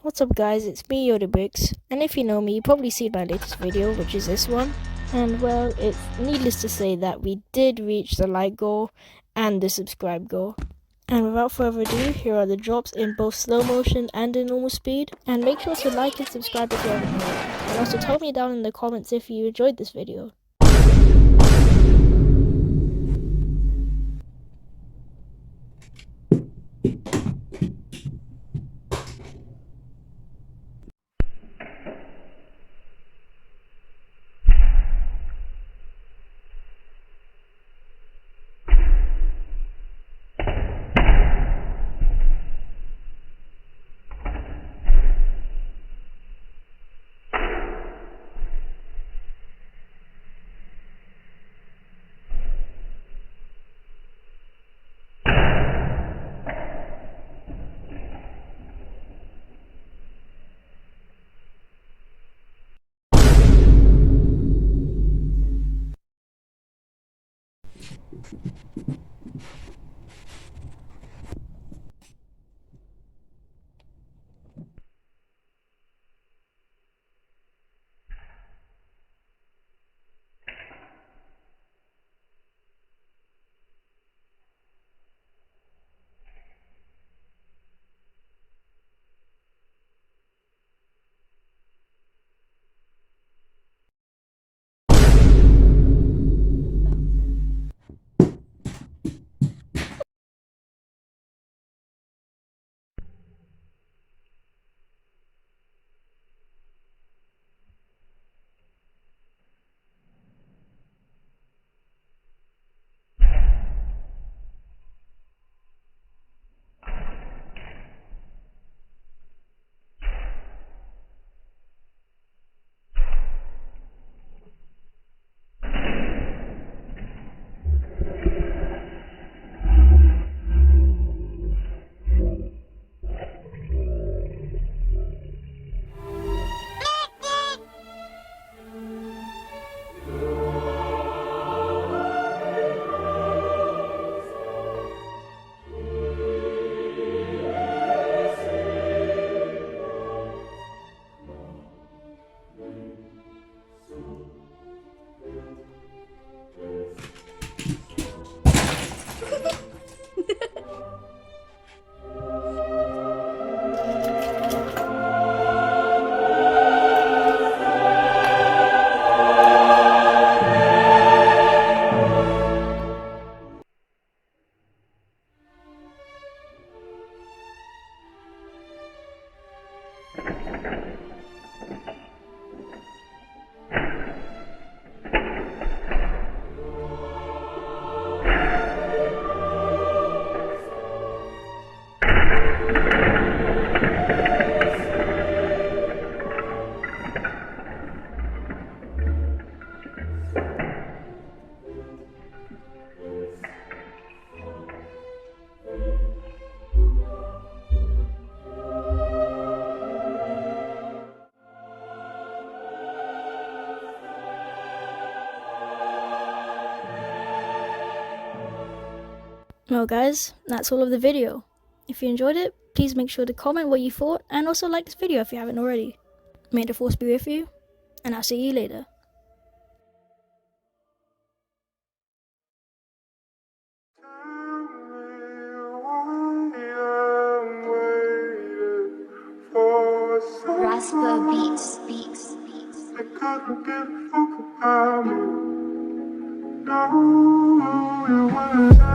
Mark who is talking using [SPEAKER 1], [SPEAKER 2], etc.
[SPEAKER 1] What's up guys, it's me Yodabricks, and if you know me, you probably seen my latest video, which is this one. And well, it's needless to say that we did reach the like goal and the subscribe goal. And without further ado, here are the drops in both slow motion and in normal speed. And make sure to like and subscribe if you haven't already. And also tell me down in the comments if you enjoyed this video. Well guys, that's all of the video. If you enjoyed it, please make sure to comment what you thought and also like this video if you haven't already. May the force be with you, and I'll see you later.
[SPEAKER 2] Raspa beats.
[SPEAKER 3] I couldn't give a fuck about me. No, you wanna